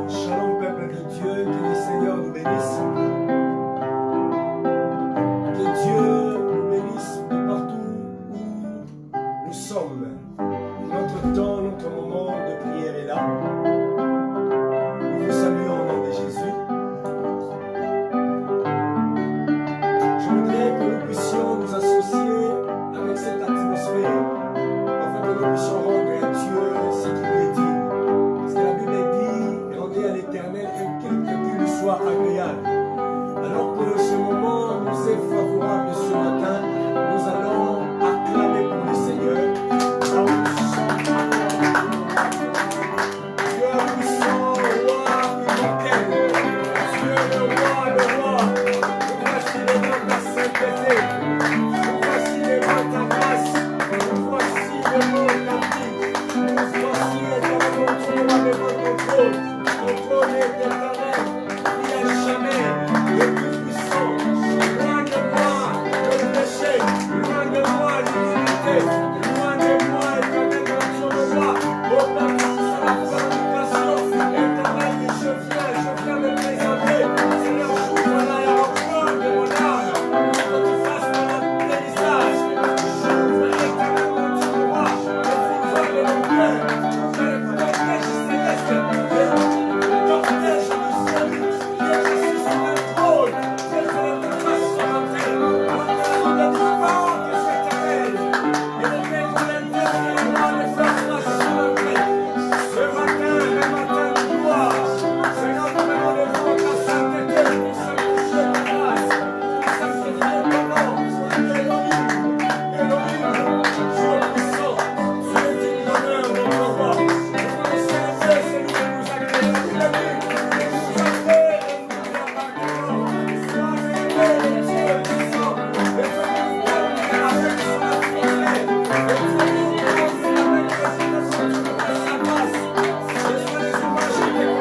Shalom, peuple de Dieu, que le Seigneur nous bénisse. Que Dieu nous bénisse de partout où nous sommes. Notre temps, notre moment de prière est là. Nous vous saluons au nom de Jésus. Je voudrais que nous puissions nous associer avec cette atmosphère afin que nous puissions rendre à Dieu ce qu'il lui est dit. Parce que la Bible dit, rendez à l'Éternel que lui soit agréable. Alors que ce moment nous est favorable ce matin, nous allons acclamer pour le Seigneur. Dieu est puissant, roi immortel. Dieu le roi, le roi. Nous voici les mains de ta sainteté. Nous voici les mains de ta grâce. Nous voici les mains de ta vie. Nous voici éternellement, tu nous as besoin de ton trône. Ton trône est éternel. Il n'y a jamais le plus puissant. Loin de moi le péché. Loin de moi l'iniquité. Loin de moi éternellement sur le roi. Oh Papa, c'est la fornication. Éternel, je viens me présenter. Seigneur, j'ouvre la porte de mon âme. Pour que tu fasses mon apprentissage. J'ouvre éternellement sur le roi. Le pouvoir de mon cœur. Le cortège céleste. Le cortège du ciel. Jésus sur le trône. Jésus le fasse sur la terre. Mon âme de différent que cette éternel. Et le fait de l'intérieur de moi ne fasse pas sur la terre. Ce matin, le matin de gloire. Seigneur, nous venons devant ta sainteté. Nous sanctifier ta grâce. Nous sanctifier ton nom. Elohim, Elohim, Dieu puissant. Tu es digne d'honneur, notre roi. Nous voulons célébrer celui qui nous a créés. Il est dit, il nous a fait et nous appartenons. Sois élevé, Dieu puissant. Et fais-nous terminer avec son affinité. Et fais-nous commencer avec les innocents de sa grâce. Et sois les images qui t'ont.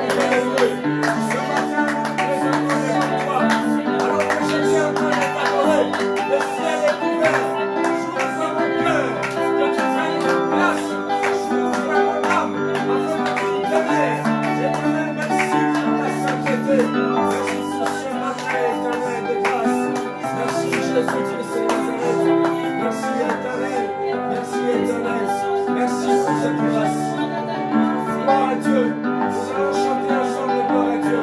Ce matin, nous présentons devant toi. Alors que je suis en train de t'adorer, le ciel est ouvert. J'ouvre mon cœur, que tu prennes ta place. J'ouvre mon âme, afin que tu t'aimes. Éternel, merci pour ta sainteté. Merci pour ce matin éternel de grâce. Merci Jésus Christ de Nazareth. Merci éternel. Merci éternel. Merci pour cette grâce. Gloire à Dieu. Nous allons chanter ensemble gloire à Dieu.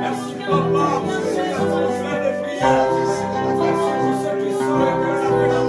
Merci, papa, pour ce que tu as fait de prière. Merci pour ceux qui sont avec la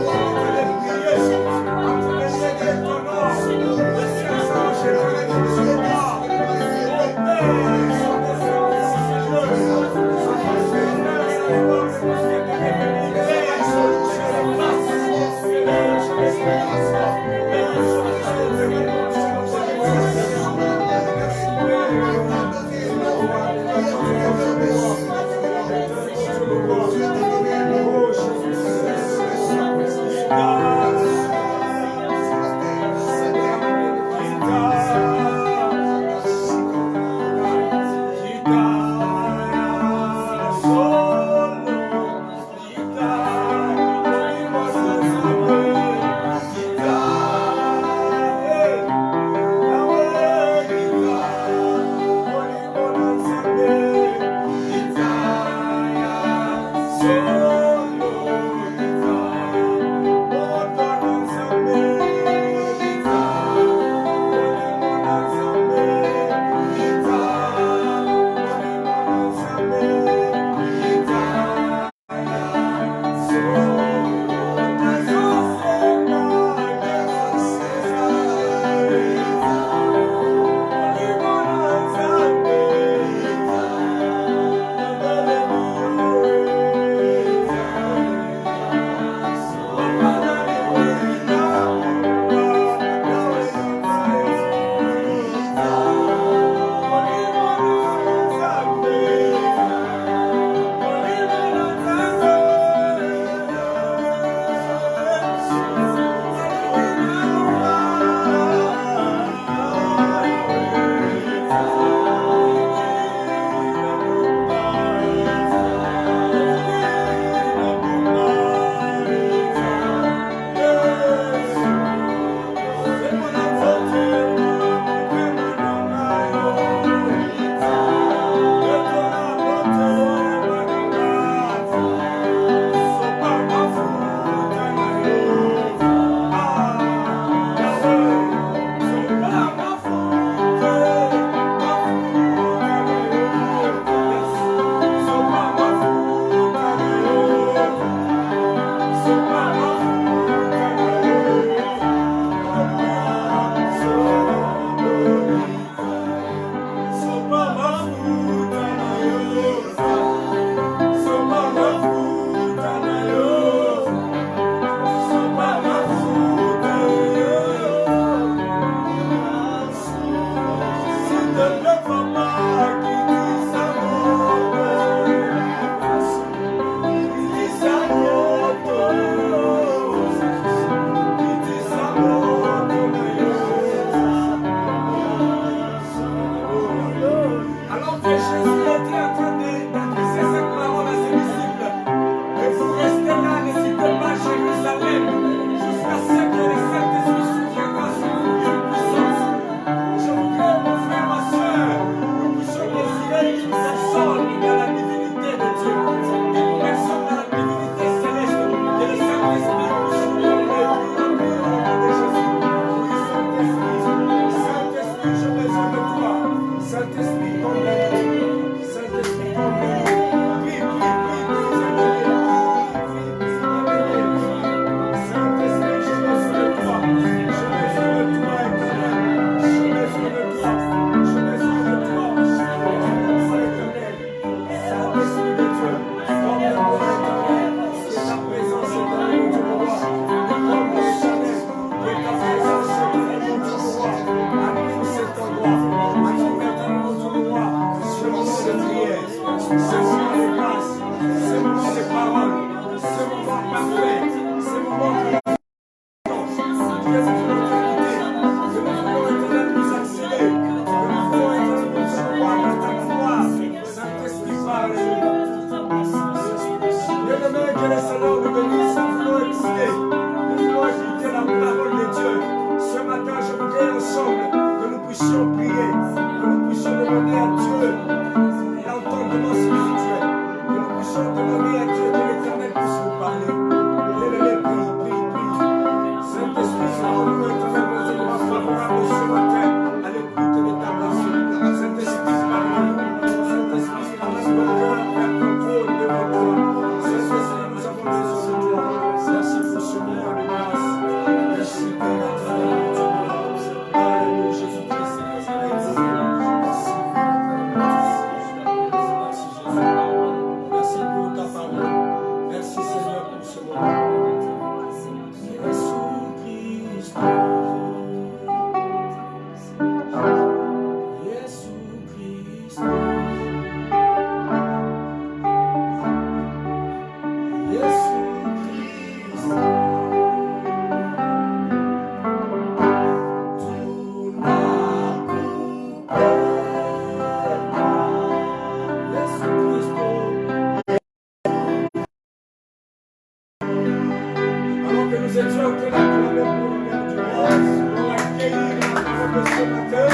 nous étions que l'acclamer pour l'honneur du roi. Pour accueillir la parole de ce matin.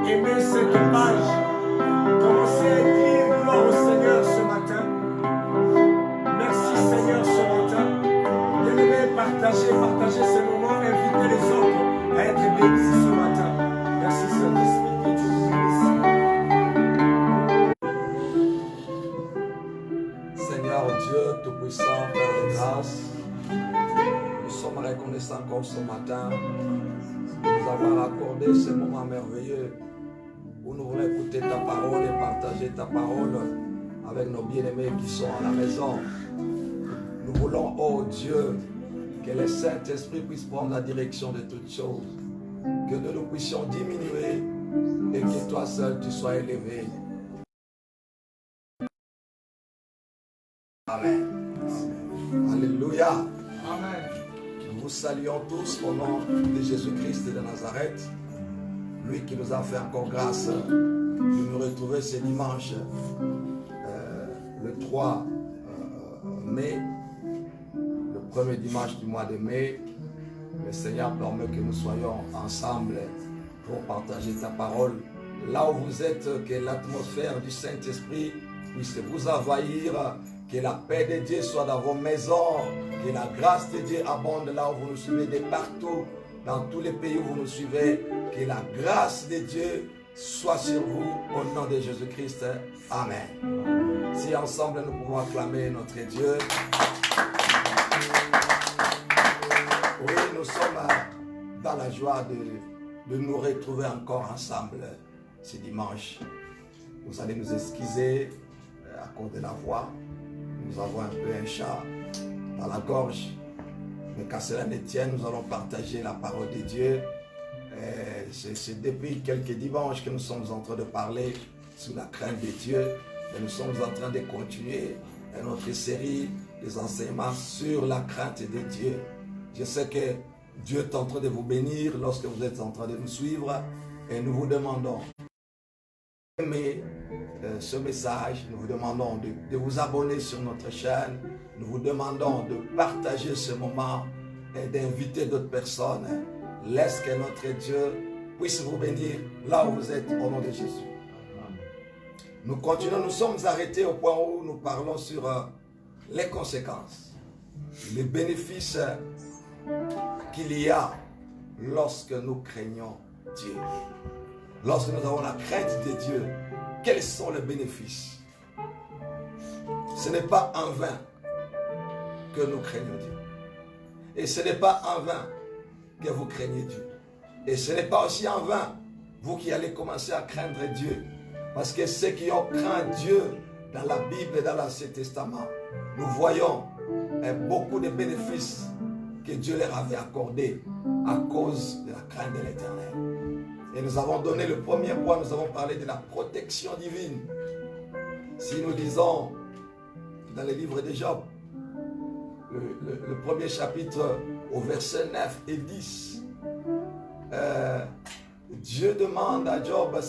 Aimez cette page. Commencez à écrire gloire au Seigneur ce matin. Merci Seigneur ce matin. Bien-aimés, partagez ces moments, invitez les autres à être bénis ce matin. Merci Saint-Esprit, que Dieu vous bénisse. Seigneur Dieu Tout-Puissant, Père de grâce, nous sommes reconnaissants encore ce matin de nous avoir accordé ce moment merveilleux où nous voulons écouter ta parole et partager ta parole avec nos bien-aimés qui sont à la maison. Nous voulons, oh Dieu, que le Saint-Esprit puisse prendre la direction de toutes choses, que nous puissions diminuer et que toi seul tu sois élevé. Amen. Alléluia. Amen. Nous vous saluons tous au nom de Jésus-Christ de Nazareth, lui qui nous a fait encore grâce de nous retrouver ce dimanche, le 3 mai, le premier dimanche du mois de mai. Le Seigneur permet que nous soyons ensemble pour partager ta parole. Là où vous êtes, que l'atmosphère du Saint-Esprit puisse vous envahir, que la paix de Dieu soit dans vos maisons, que la grâce de Dieu abonde là où vous nous suivez de partout, dans tous les pays où vous nous suivez, que la grâce de Dieu soit sur vous au nom de Jésus-Christ. Amen. Si ensemble nous pouvons acclamer notre Dieu. Oui, nous sommes dans la joie de nous retrouver encore ensemble ce dimanche. Vous allez nous excuser à cause de la voix. Nous avons un peu un chat dans la gorge. Mais quand cela ne tient, nous allons partager la parole de Dieu. C'est depuis quelques dimanches que nous sommes en train de parler sous la crainte de Dieu. Et nous sommes en train de continuer notre série des enseignements sur la crainte de Dieu. Je sais que Dieu est en train de vous bénir lorsque vous êtes en train de nous suivre. Et nous vous demandons d'aimer ce message. Nous vous demandons de vous abonner sur notre chaîne. Nous vous demandons de partager ce moment et d'inviter d'autres personnes. Laisse que notre Dieu puisse vous bénir là où vous êtes au nom de Jésus. Nous continuons, nous sommes arrêtés au point où nous parlons sur les conséquences, les bénéfices qu'il y a lorsque nous craignons Dieu. Lorsque nous avons la crainte de Dieu, quels sont les bénéfices? Ce n'est pas en vain que nous craignons Dieu. Et ce n'est pas en vain que vous craignez Dieu. Et ce n'est pas aussi en vain, vous qui allez commencer à craindre Dieu. Parce que ceux qui ont craint Dieu dans la Bible et dans l'Ancien Testament, nous voyons beaucoup de bénéfices que Dieu leur avait accordés à cause de la crainte de l'Éternel. Et nous avons donné le premier point, nous avons parlé de la protection divine. Si nous lisons dans le livre de Job, le premier chapitre au verset 9 et 10, Dieu demande à Job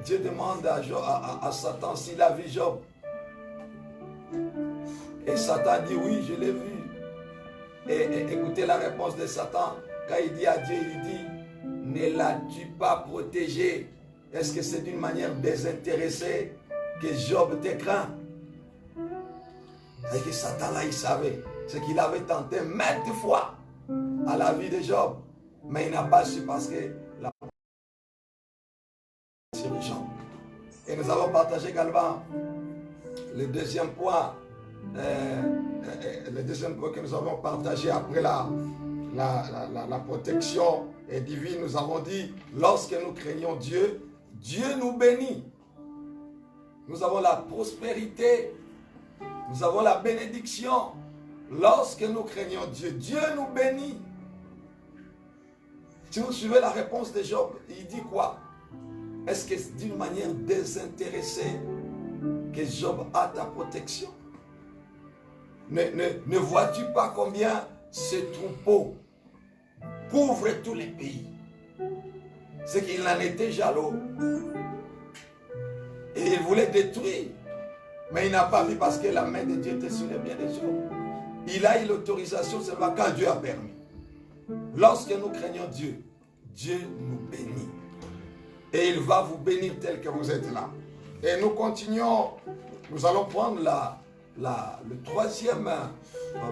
Dieu demande à Satan s'il a vu Job. Et Satan dit oui, je l'ai vu. Et écoutez la réponse de Satan. Quand il dit à Dieu, il dit, ne l'as-tu pas protégé? Est-ce que c'est d'une manière désintéressée que Job te craint? Et que Satan là, il savait. c'est qu'il avait tenté maintes fois à la vie de Job, mais il n'a pas su parce que la sur les gens. Et nous avons partagé également le deuxième point, que nous avons partagé après la protection divine. Nous avons dit, lorsque nous craignons Dieu, Dieu nous bénit. Nous avons la prospérité, nous avons la bénédiction. Lorsque nous craignons Dieu, Dieu nous bénit. Si vous suivez la réponse de Job, il dit quoi? Est-ce que c'est d'une manière désintéressée que Job a ta protection? Ne vois-tu pas combien ce troupeau couvre tous les pays? C'est qu'il en était jaloux. Et il voulait détruire. Mais il n'a pas vu parce que la main de Dieu était sur les biens de Job. Il a eu l'autorisation seulement quand Dieu a permis. Lorsque nous craignons Dieu, Dieu nous bénit. Et il va vous bénir tel que vous êtes là. Et nous continuons. Nous allons prendre le troisième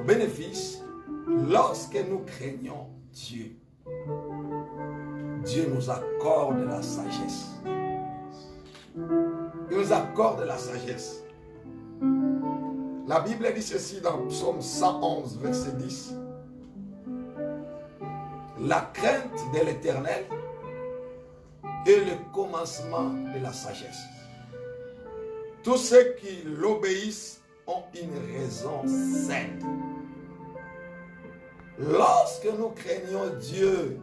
bénéfice. Lorsque nous craignons Dieu, Dieu nous accorde la sagesse. Il nous accorde la sagesse. La Bible dit ceci dans Psaume 111, verset 10. La crainte de l'Éternel est le commencement de la sagesse. Tous ceux qui l'obéissent ont une raison saine. Lorsque nous craignons Dieu,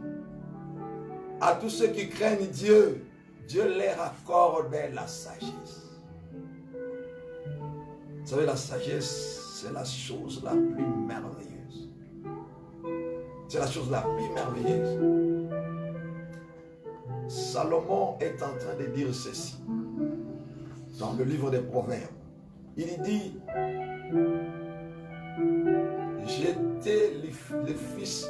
à tous ceux qui craignent Dieu, Dieu leur accorde la sagesse. Vous savez, la sagesse, c'est la chose la plus merveilleuse. C'est la chose la plus merveilleuse. Salomon est en train de dire ceci dans le livre des Proverbes. Il dit, j'étais le fils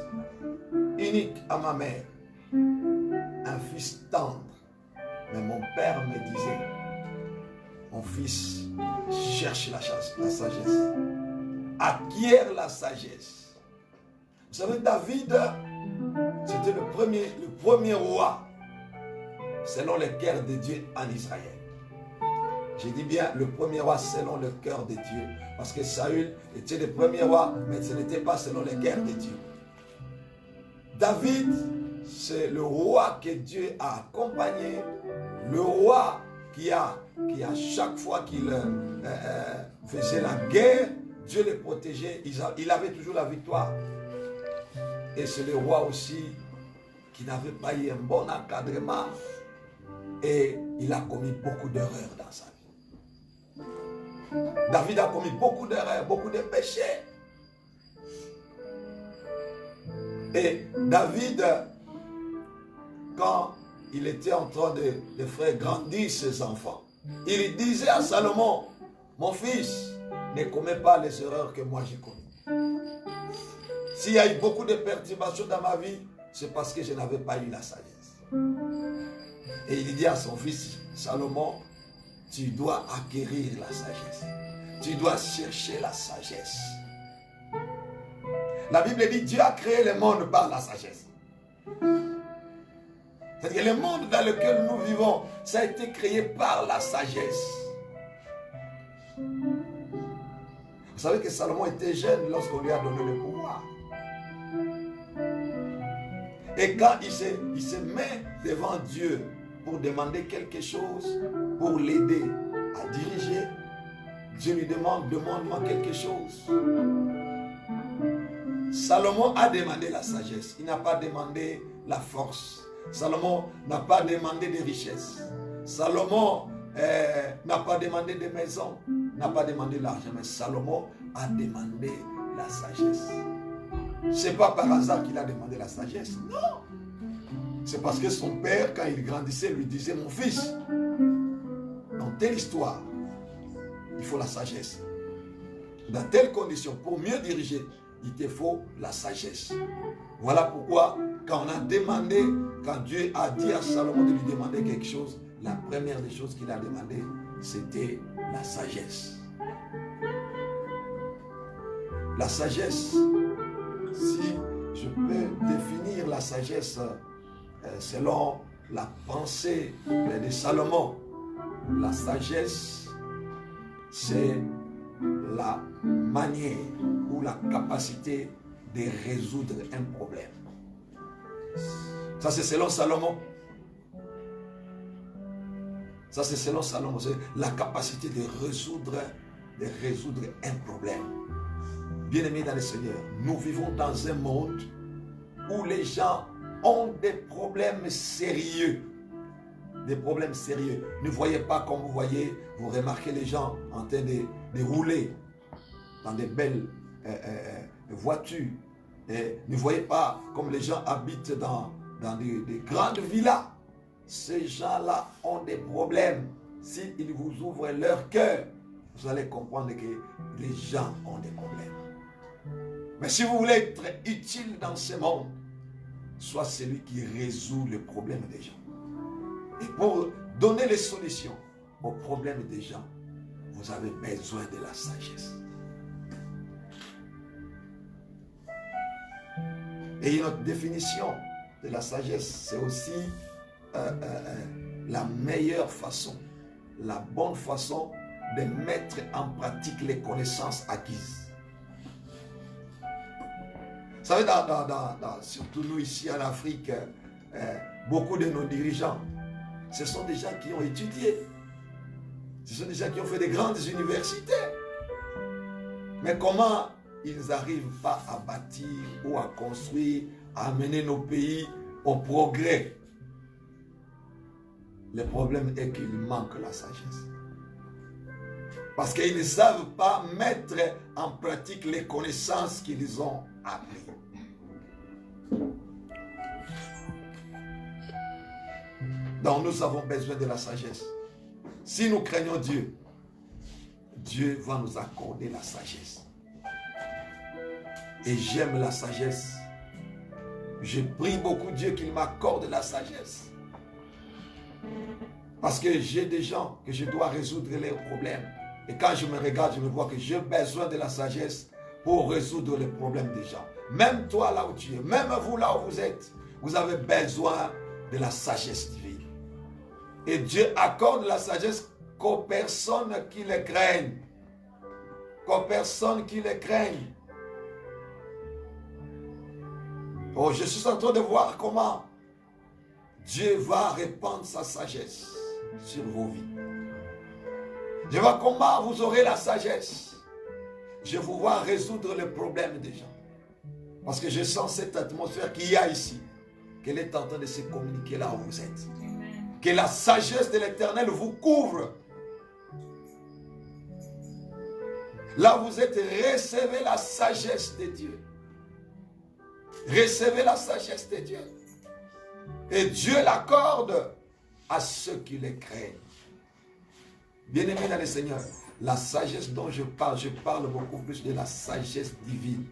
unique à ma mère, un fils tendre. Mais mon père me disait, mon fils, cherche la sagesse. Acquiert la sagesse. Vous savez, David, c'était le premier roi selon le cœur de Dieu en Israël. J'ai dit bien le premier roi selon le cœur de Dieu. Parce que Saül était le premier roi, mais ce n'était pas selon le cœur de Dieu. David, c'est le roi que Dieu a accompagné. Le roi qui a chaque fois qu'il faisait la guerre, Dieu le protégeait. Il avait toujours la victoire. Et c'est le roi aussi qui n'avait pas eu un bon encadrement. Et il a commis beaucoup d'erreurs dans sa vie. David a commis beaucoup d'erreurs, beaucoup de péchés. Et David, quand il était en train de faire grandir ses enfants, il disait à Salomon, mon fils, ne commets pas les erreurs que moi j'ai commises. S'il y a eu beaucoup de perturbations dans ma vie, c'est parce que je n'avais pas eu la sagesse. Et il dit à son fils Salomon, tu dois acquérir la sagesse. Tu dois chercher la sagesse. La Bible dit, Dieu a créé le monde par la sagesse. C'est-à-dire le monde dans lequel nous vivons, ça a été créé par la sagesse. Vous savez que Salomon était jeune lorsqu'on lui a donné le pouvoir. Et quand il se met devant Dieu pour demander quelque chose, pour l'aider à diriger, Dieu lui demande, demande-moi quelque chose. Salomon a demandé la sagesse. Il n'a pas demandé la force. Salomon n'a pas demandé des richesses. Salomon n'a pas demandé des maisons, n'a pas demandé l'argent. Mais Salomon a demandé la sagesse. Ce n'est pas par hasard qu'il a demandé la sagesse. Non. C'est parce que son père, quand il grandissait, lui disait, mon fils, dans telle histoire, il faut la sagesse. Dans telles conditions, pour mieux diriger, il te faut la sagesse. Voilà pourquoi, quand on a demandé, quand Dieu a dit à Salomon de lui demander quelque chose, la première des choses qu'il a demandé, c'était la sagesse. La sagesse, si je peux définir la sagesse selon la pensée de Salomon, la sagesse, c'est la manière ou la capacité de résoudre un problème. Ça, c'est selon Salomon. Ça, c'est selon Salomon. C'est la capacité de résoudre un problème. Bien-aimés dans le Seigneur, nous vivons dans un monde où les gens ont des problèmes sérieux. Des problèmes sérieux. Ne voyez pas comme vous voyez, vous remarquez les gens en train de rouler dans des belles voitures. Et ne voyez pas comme les gens habitent dans des grandes villas. Ces gens-là ont des problèmes. S'ils vous ouvrent leur cœur, vous allez comprendre que les gens ont des problèmes. Mais si vous voulez être utile dans ce monde, sois celui qui résout les problèmes des gens. Et pour donner les solutions aux problèmes des gens, vous avez besoin de la sagesse. Et une autre définition de la sagesse, c'est aussi la meilleure façon, la bonne façon de mettre en pratique les connaissances acquises. Vous savez, surtout nous ici en Afrique, beaucoup de nos dirigeants, ce sont des gens qui ont étudié. Ce sont des gens qui ont fait des grandes universités. Mais comment ils n'arrivent pas à bâtir ou à construire, à amener nos pays au progrès? Le problème est qu'il manque la sagesse. Parce qu'ils ne savent pas mettre en pratique les connaissances qu'ils ont apprises. Donc nous avons besoin de la sagesse. Si nous craignons Dieu, Dieu va nous accorder la sagesse. Et j'aime la sagesse. Je prie beaucoup Dieu qu'il m'accorde la sagesse. Parce que j'ai des gens que je dois résoudre leurs problèmes. Et quand je me regarde, je me vois que j'ai besoin de la sagesse pour résoudre les problèmes des gens. Même toi là où tu es, même vous là où vous êtes, vous avez besoin de la sagesse divine. Et Dieu accorde la sagesse qu'aux personnes qui le craignent. Qu'aux personnes qui le craignent. Oh, je suis en train de voir comment Dieu va répandre sa sagesse sur vos vies. Je vois comment vous aurez la sagesse. Je vous vois résoudre les problèmes des gens. Parce que je sens cette atmosphère qu'il y a ici, qu'elle est en train de se communiquer là où vous êtes. Que la sagesse de l'Éternel vous couvre. Là où vous êtes, recevez la sagesse de Dieu. Recevez la sagesse de Dieu. Et Dieu l'accorde à ceux qui le craignent. Bien-aimés dans le Seigneur, la sagesse dont je parle beaucoup plus de la sagesse divine,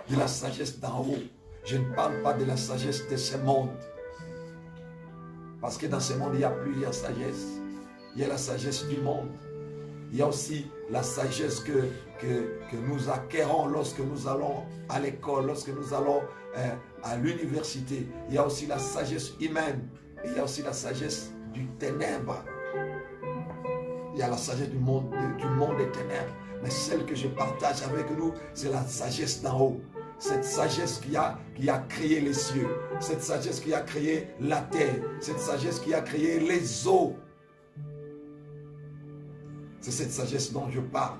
de la sagesse d'en haut. Je ne parle pas de la sagesse de ce monde. Parce que dans ce monde, il y a plusieurs sagesses. Il y a la sagesse du monde. Il y a aussi la sagesse que nous acquérons lorsque nous allons à l'école, lorsque nous allons à l'université. Il y a aussi la sagesse humaine. Et il y a aussi la sagesse du ténèbre. Il y a la sagesse du monde des ténèbres. Mais celle que je partage avec nous, c'est la sagesse d'en haut. Cette sagesse qui a créé les cieux. Cette sagesse qui a créé la terre. Cette sagesse qui a créé les eaux. C'est cette sagesse dont je parle.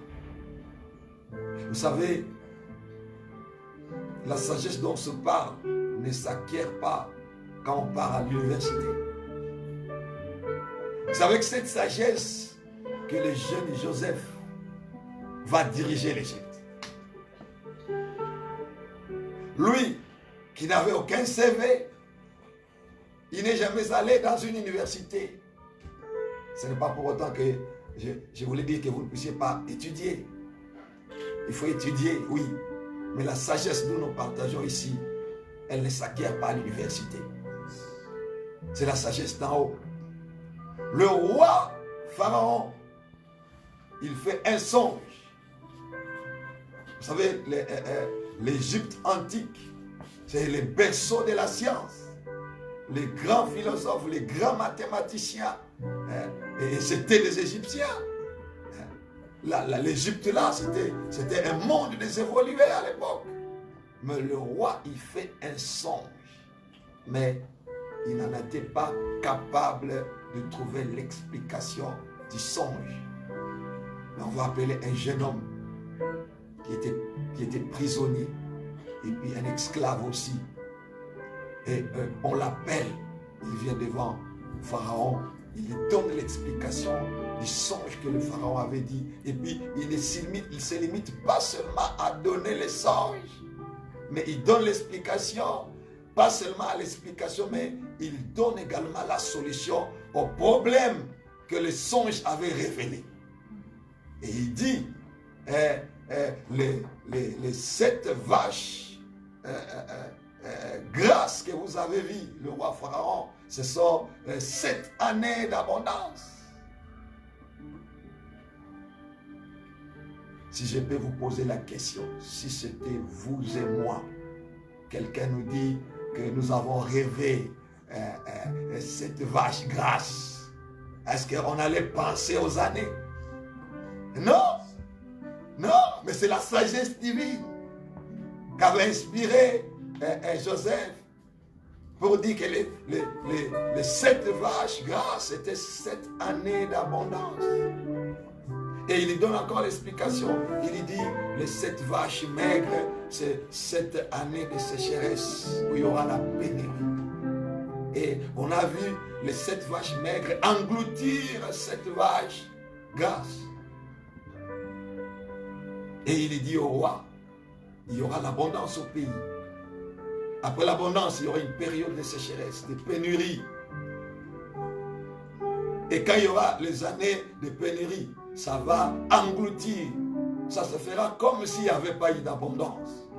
Vous savez, la sagesse dont on se parle ne s'acquiert pas quand on part à l'université. C'est avec cette sagesse que le jeune Joseph va diriger l'Égypte. Lui, qui n'avait aucun CV, il n'est jamais allé dans une université. Ce n'est pas pour autant que je voulais dire que vous ne puissiez pas étudier. Il faut étudier, oui. Mais la sagesse que nous partageons ici, elle ne s'acquiert pas à l'université. C'est la sagesse d'en haut. Le roi Pharaon, il fait un songe. Vous savez, l'Égypte antique, c'est les berceaux de la science. Les grands philosophes, les grands mathématiciens, et c'était des Égyptiens. L'Égypte là, c'était un monde des évolués à l'époque. Mais le roi, il fait un songe. Mais il n'en était pas capable de trouver l'explication du songe. Mais on va appeler un jeune homme qui était prisonnier et puis un esclave aussi. Et on l'appelle, il vient devant Pharaon, il lui donne l'explication du songe que le Pharaon avait dit. Et puis il ne se limite pas seulement à donner les songes, mais il donne l'explication, pas seulement à l'explication, mais il donne également la solution au problème que le songe avait révélé. Et il dit, les 7 vaches grâce que vous avez vues, le roi Pharaon, ce sont 7 années d'abondance. Si je peux vous poser la question, si c'était vous et moi, quelqu'un nous dit que nous avons rêvé cette vache grasse, est-ce qu'on allait penser aux années? Non, non, mais c'est la sagesse divine qu'avait inspiré Joseph pour dire que les 7 vaches grasses étaient 7 années d'abondance. Et il lui donne encore l'explication. Il lui dit, les 7 vaches maigres, c'est 7 années de sécheresse où il y aura la pénurie. Et on a vu les 7 vaches maigres engloutir 7 vaches grasses. Et il lui dit au roi, il y aura l'abondance au pays. Après l'abondance, il y aura une période de sécheresse, de pénurie. Et quand il y aura les années de pénurie, ça va engloutir. Ça se fera comme s'il n'y avait pas eu d'abondance.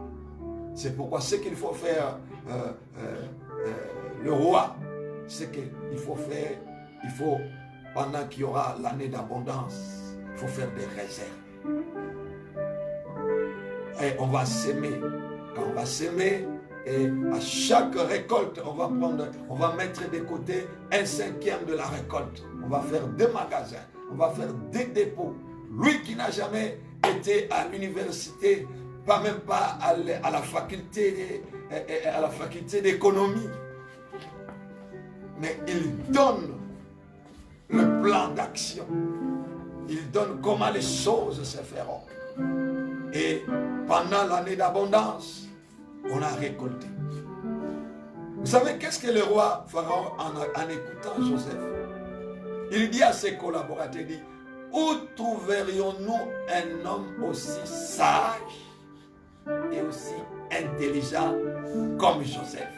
C'est pourquoi ce qu'il faut faire, le roi, c'est qu'il faut faire, pendant qu'il y aura l'année d'abondance, il faut faire des réserves. Et on va s'aimer. Quand on va s'aimer, et à chaque récolte, on va mettre de côté 1/5 de la récolte. On va faire 2 magasins, on va faire des dépôts. Lui qui n'a jamais été à l'université, même pas à la faculté d'économie, mais il donne le plan d'action. Il donne comment les choses se feront. Et pendant l'année d'abondance, on a récolté. Vous savez qu'est-ce que le roi Pharaon, en écoutant Joseph, il dit à ses collaborateurs, il dit, où trouverions-nous un homme aussi sage et aussi intelligent comme Joseph?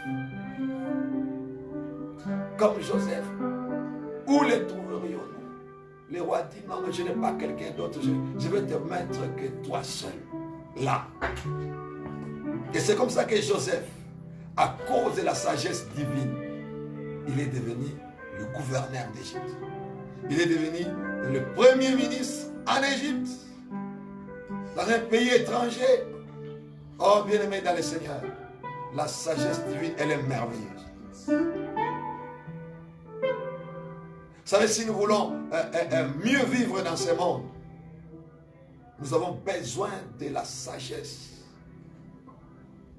Comme Joseph. Où le trouverions-nous? Le roi dit, non, mais je n'ai pas quelqu'un d'autre, je vais te mettre que toi seul, là. Et c'est comme ça que Joseph, à cause de la sagesse divine, il est devenu le gouverneur d'Égypte. Il est devenu le premier ministre en Égypte, dans un pays étranger. Oh, bien-aimé dans le Seigneur, la sagesse divine, elle est merveilleuse. Vous savez, si nous voulons mieux vivre dans ce monde, nous avons besoin de la sagesse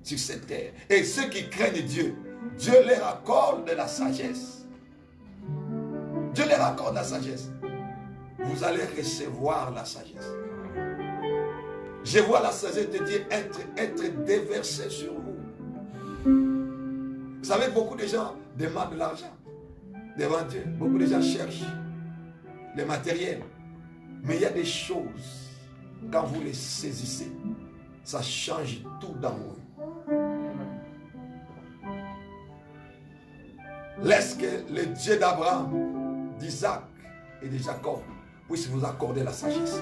sur cette terre. Et ceux qui craignent Dieu, Dieu leur accorde de la sagesse. Dieu leur accorde la sagesse. Vous allez recevoir la sagesse. Je vois la sagesse de Dieu être déversée sur vous. Vous savez, beaucoup de gens demandent de l'argent devant Dieu. Beaucoup de gens cherchent le matériel. Mais il y a des choses, quand vous les saisissez, ça change tout dans vous. Laisse que le Dieu d'Abraham, d'Isaac et de Jacob puisse vous accorder la sagesse.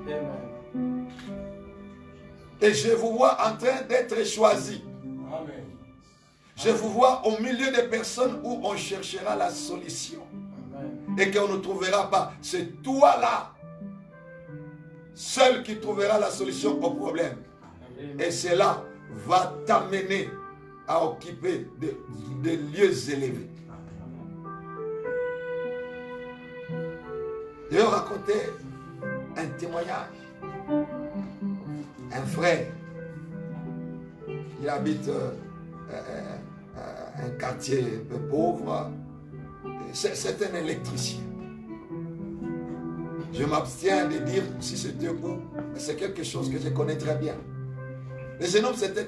Amen. Et je vous vois en train d'être choisi. Amen. Je vous vois au milieu des personnes où on cherchera la solution. Amen. Et qu'on ne trouvera pas. C'est toi là. seul qui trouvera la solution au problème. Et cela va t'amener à occuper des lieux élevés. Je vais vous raconter un témoignage. Un frère, il habite un quartier un peu pauvre. C'est un électricien. Je m'abstiens de dire si c'était où, mais c'est quelque chose que je connais très bien. Le jeune homme, c'était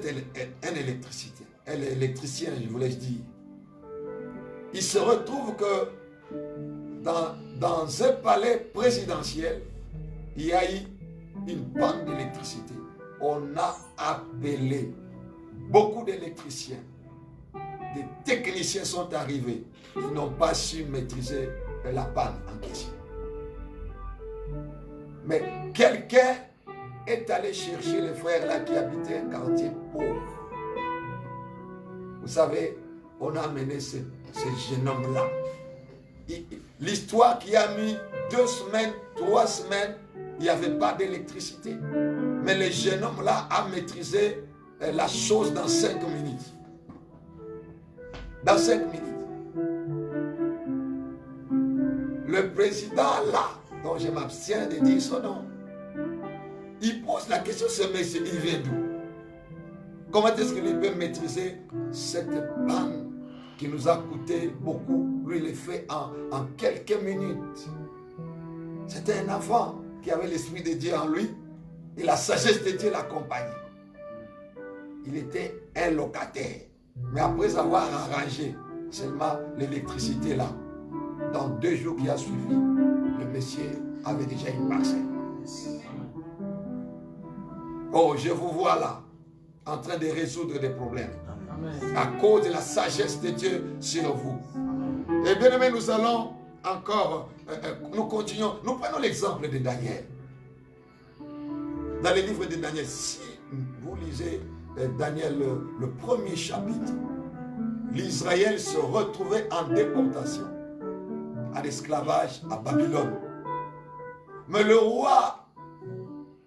un électricien, je voulais dire. Il se retrouve que dans un palais présidentiel, il y a eu une panne d'électricité. On a appelé beaucoup d'électriciens. Des techniciens sont arrivés. Ils n'ont pas su maîtriser la panne en question. Mais quelqu'un est allé chercher les frères là qui habitaient un quartier pauvre. Vous savez, on a amené ce jeune homme-là. L'histoire qui a mis 2 semaines, 3 semaines, il n'y avait pas d'électricité. Mais le jeune homme-là a maîtrisé la chose dans 5 minutes. Dans 5 minutes. Le président là, dont je m'abstiens de dire son nom, il pose la question, ce monsieur, il vient d'où? Comment est-ce qu'il peut maîtriser cette panne qui nous a coûté beaucoup? Lui, il le fait en quelques minutes. C'était un enfant qui avait l'Esprit de Dieu en lui et la sagesse de Dieu l'accompagnait. Il était un locataire. Mais après avoir arrangé seulement l'électricité là, dans 2 jours qui a suivi, le monsieur avait déjà une parcelle. Oh, je vous vois là, en train de résoudre des problèmes. À cause de la sagesse de Dieu sur vous. Et bien aimé, nous allons encore, nous continuons, nous prenons l'exemple de Daniel. Dans le livre de Daniel, si vous lisez Daniel, le premier chapitre, l'Israël se retrouvait en déportation, en esclavage à Babylone. Mais le roi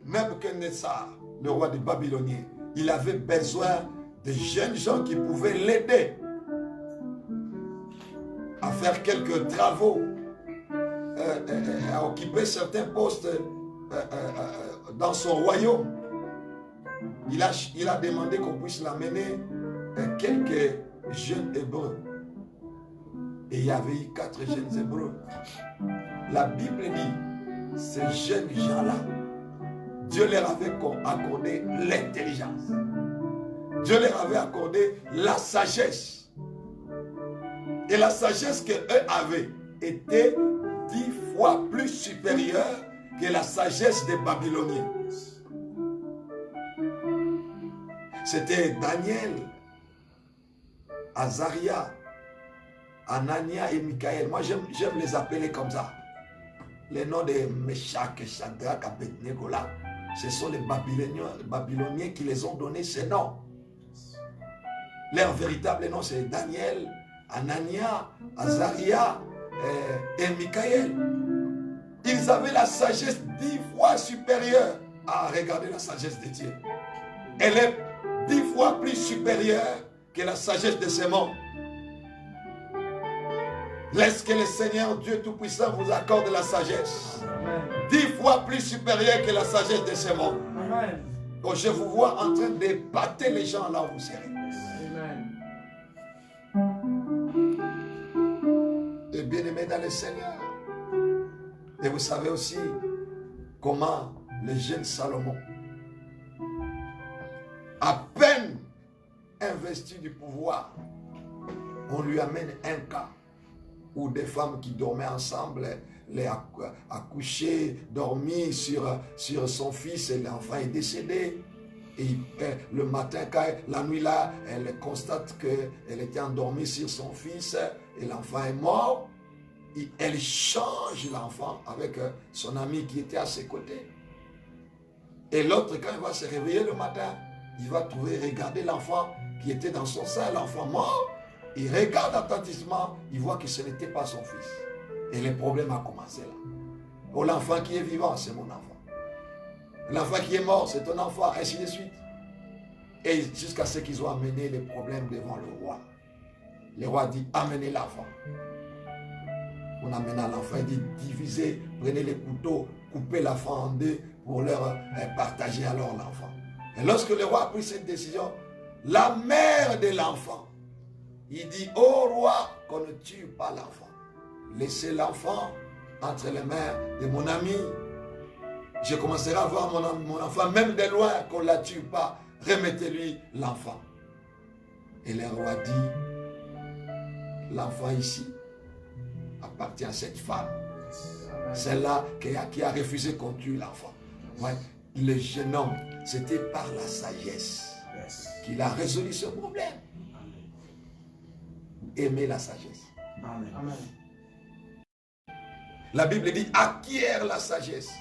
Nebuchadnezzar, le roi des Babyloniens, il avait besoin de jeunes gens qui pouvaient l'aider à faire quelques travaux, à occuper certains postes dans son royaume. Il a demandé qu'on puisse l'amener quelques jeunes hébreux. Et il y avait eu 4 jeunes hébreux. La Bible dit, ces jeunes gens-là, Dieu leur avait accordé l'intelligence. Dieu leur avait accordé la sagesse. Et la sagesse qu'eux avaient était 10 fois plus supérieure que la sagesse des Babyloniens. C'était Daniel, Azaria, Anania et Michaël. Moi, j'aime les appeler comme ça. Les noms de Meshach, Shadrach, Abednego là, ce sont les Babyloniens qui les ont donné ces noms. Leur véritable nom, c'est Daniel, Anania, Azaria et Michaël. Ils avaient la sagesse 10 fois supérieure à regarder la sagesse de Dieu. Elle est 10 fois plus supérieure que la sagesse de ce monde. Laisse que le Seigneur Dieu Tout-Puissant vous accorde la sagesse. Amen. 10 fois plus supérieure que la sagesse de ce monde. Amen. Donc je vous vois en train d'épater les gens là où vous serez. Amen. Et bien aimé dans le Seigneur. Et vous savez aussi comment le jeune Salomon, à peine investi du pouvoir, on lui amène un cas où des femmes qui dormaient ensemble, les accouchées, dormi sur son fils et l'enfant est décédé. Et le matin, la nuit là, elle constate qu'elle était endormie sur son fils et l'enfant est mort. Et elle change l'enfant avec son ami qui était à ses côtés. Et l'autre, quand il va se réveiller le matin, il va regarder l'enfant qui était dans son sein, l'enfant mort. Il regarde attentivement, il voit que ce n'était pas son fils. Et le problème a commencé là. Pour l'enfant qui est vivant, c'est mon enfant. L'enfant qui est mort, c'est ton enfant, ainsi de suite. Et jusqu'à ce qu'ils ont amené les problèmes devant le roi. Le roi dit, amenez l'enfant. On amène l'enfant, il dit, divisez, prenez les couteaux, coupez l'enfant en deux pour leur partager alors l'enfant. Et lorsque le roi a pris cette décision, la mère de l'enfant, il dit, ô roi, qu'on ne tue pas l'enfant. Laissez l'enfant entre les mains de mon ami. Je commencerai à voir mon enfant, même de loin, qu'on ne la tue pas. Remettez-lui l'enfant. Et le roi dit, l'enfant ici appartient à cette femme. Celle-là qui a refusé qu'on tue l'enfant. Ouais. Le jeune homme, c'était par la sagesse qu'il a résolu ce problème. Aimer la sagesse. Amen. La Bible dit, acquiert la sagesse.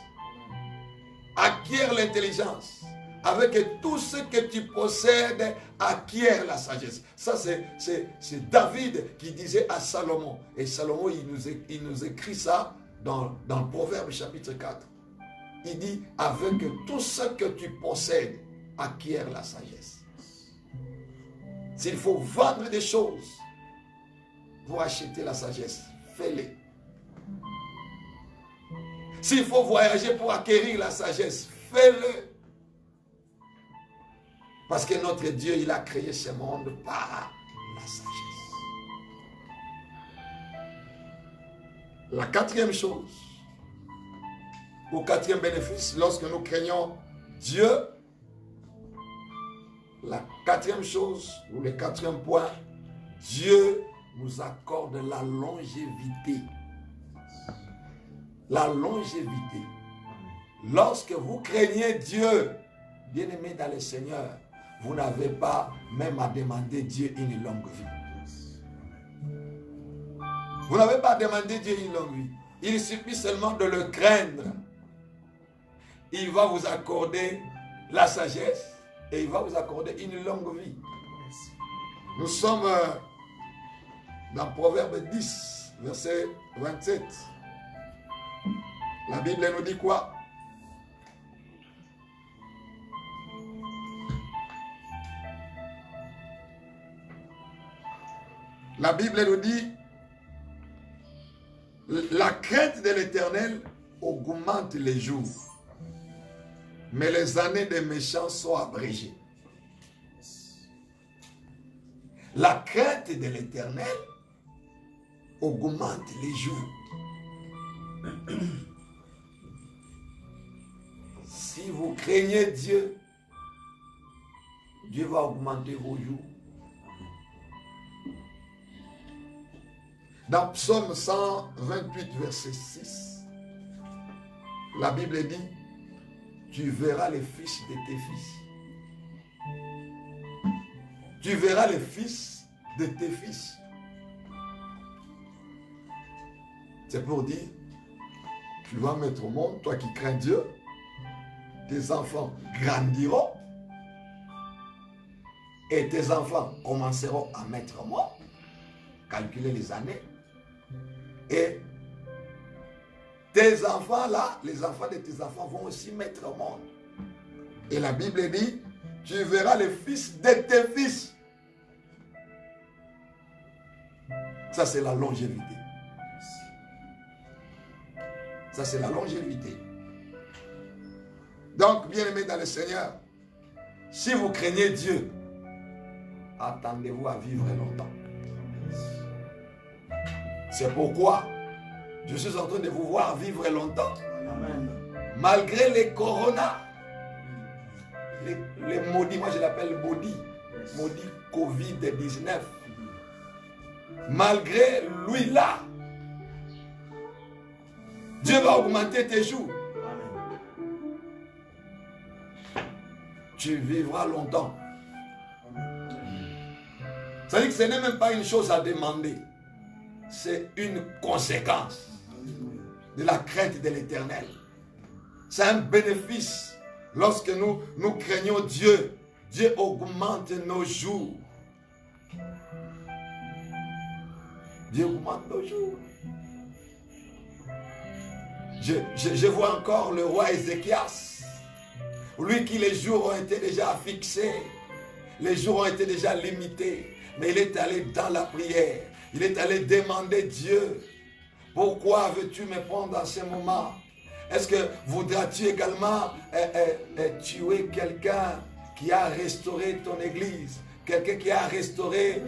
Acquiert l'intelligence. Avec tout ce que tu possèdes, acquiert la sagesse. Ça, c'est David qui disait à Salomon. Et Salomon, il nous écrit ça dans le Proverbe chapitre 4. Il dit, avec tout ce que tu possèdes, acquiert la sagesse. S'il faut vendre des choses pour acheter la sagesse, fais-le. S'il faut voyager pour acquérir la sagesse, fais-le. Parce que notre Dieu, il a créé ce monde par la sagesse. La quatrième chose, au quatrième bénéfice, lorsque nous craignons Dieu, la quatrième chose, ou le quatrième point, Dieu nous accorde la longévité. La longévité. Lorsque vous craignez Dieu, bien-aimé dans le Seigneur, vous n'avez pas même à demander Dieu une longue vie. Vous n'avez pas à demander Dieu une longue vie. Il suffit seulement de le craindre. Il va vous accorder la sagesse et il va vous accorder une longue vie. Nous sommes dans Proverbe 10, verset 27. La Bible nous dit quoi? La Bible nous dit, la crainte de l'Éternel augmente les jours, mais les années des méchants sont abrégées. La crainte de l'Éternel augmente les jours. Si vous craignez Dieu, Dieu va augmenter vos jours. Dans Psaume 128, verset 6, la Bible dit, tu verras les fils de tes fils. Tu verras les fils de tes fils. C'est pour dire, tu vas mettre au monde, toi qui crains Dieu, tes enfants grandiront et tes enfants commenceront à mettre au monde, calculer les années. Et tes enfants là, les enfants de tes enfants vont aussi mettre au monde. Et la Bible dit, tu verras les fils de tes fils. Ça c'est la longévité. Ça c'est la longévité. Donc, bien-aimés dans le Seigneur, si vous craignez Dieu, attendez-vous à vivre longtemps. C'est pourquoi je suis en train de vous voir vivre longtemps. Amen. Malgré les corona, les maudits, moi je l'appelle maudit, maudit Covid-19. Malgré lui là, Dieu va augmenter tes jours. Tu vivras longtemps. C'est-à-dire que ce n'est même pas une chose à demander. C'est une conséquence de la crainte de l'Éternel. C'est un bénéfice. Lorsque nous craignons Dieu, Dieu augmente nos jours. Dieu augmente nos jours. Je vois encore le roi Ézéchias. Lui qui les jours ont été déjà fixés, les jours ont été déjà limités, mais il est allé dans la prière. Il est allé demander Dieu, pourquoi veux-tu me prendre dans ce moment? Est-ce que voudras-tu également tuer quelqu'un qui a restauré ton église, quelqu'un qui a restauré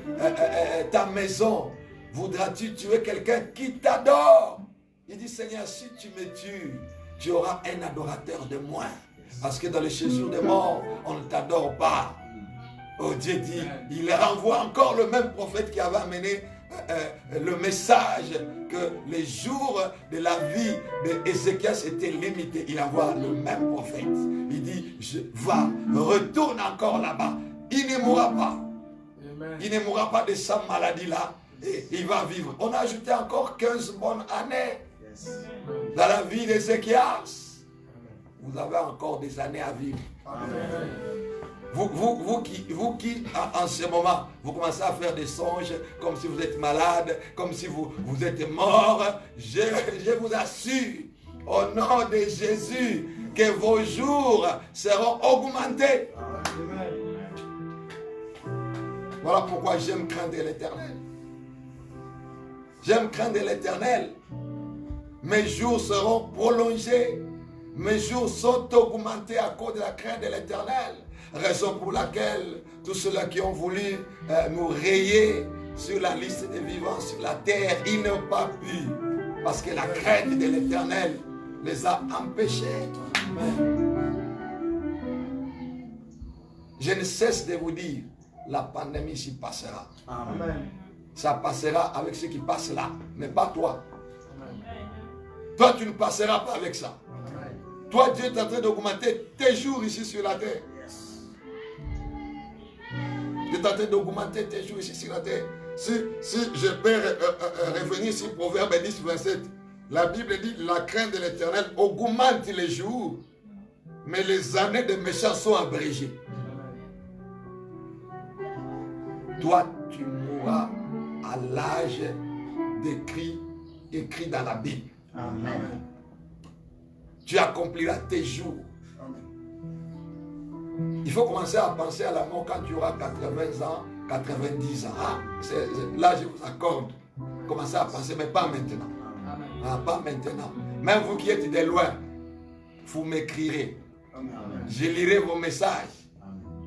ta maison? Voudras-tu tuer quelqu'un qui t'adore? Il dit, Seigneur, si tu me tues, tu auras un adorateur de moins. Parce que dans le séjour des morts, on ne t'adore pas. Oh, Dieu dit, il renvoie encore le même prophète qui avait amené le message que les jours de la vie d'Ézéchias étaient limités. Il envoie le même prophète. Il dit, retourne encore là-bas. Il ne mourra pas. Amen. Il ne mourra pas de sa maladie-là. Et il va vivre. On a ajouté encore 15 bonnes années dans la vie d'Ézéchias. Vous avez encore des années à vivre. Amen. Vous qui, en ce moment, vous commencez à faire des songes comme si vous êtes malade, comme si vous êtes mort, je vous assure, au nom de Jésus, que vos jours seront augmentés. Amen. Voilà pourquoi j'aime craindre l'Éternel. J'aime craindre l'Éternel. Mes jours seront prolongés. Mes jours sont augmentés à cause de la crainte de l'Éternel. Raison pour laquelle tous ceux-là qui ont voulu nous rayer sur la liste des vivants sur la terre, ils n'ont pas pu. Parce que la crainte de l'Éternel les a empêchés. Je ne cesse de vous dire, la pandémie s'y passera. Amen. Ça passera avec ceux qui passent là, mais pas toi. Amen. Toi, tu ne passeras pas avec ça. Amen. Toi, Dieu est en train d'augmenter tes jours ici sur la terre. Dieu est en train d'augmenter tes jours ici sur la terre. Si je peux revenir sur Proverbe 10, 27, la Bible dit, la crainte de l'Éternel augmente les jours, mais les années de méchants sont abrégées. Toi, tu mourras à l'âge écrit dans la Bible. Amen. Tu accompliras tes jours. Amen. Il faut commencer à penser à la mort quand tu auras 80 ans, 90 ans. Ah, là, je vous accorde. Commencez à penser, mais pas maintenant. Ah, pas maintenant. Même vous qui êtes de loin, vous m'écrirez. Je lirai vos messages.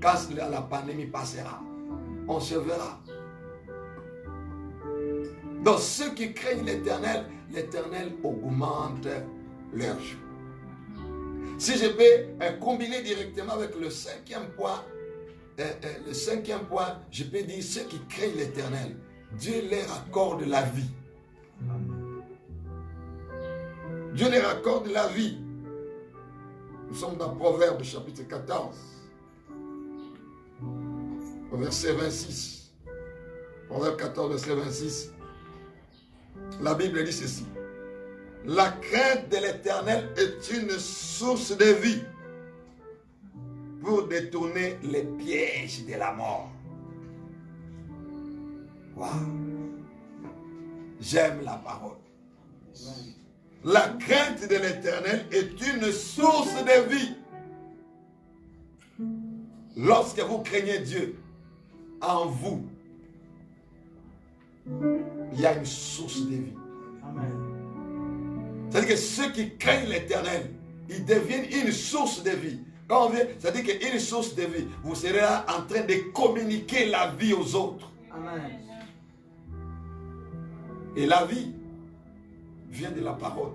Quand la pandémie passera, on se verra. Donc ceux qui craignent l'Éternel, l'Éternel augmente leurs jours. Si je peux combiner directement avec le cinquième point, je peux dire ceux qui craignent l'Éternel, Dieu leur accorde la vie. Dieu leur accorde la vie. Nous sommes dans Proverbe chapitre 14, au verset 26. Proverbe 14, verset 26. La Bible dit ceci. La crainte de l'Éternel est une source de vie pour détourner les pièges de la mort. Wow. J'aime la parole. La crainte de l'Éternel est une source de vie. Lorsque vous craignez Dieu, en vous, il y a une source de vie. Amen. C'est-à-dire que ceux qui craignent l'Éternel, ils deviennent une source de vie. Quand on vient, c'est-à-dire qu'une source de vie, vous serez là en train de communiquer la vie aux autres. Amen. Et la vie vient de la parole.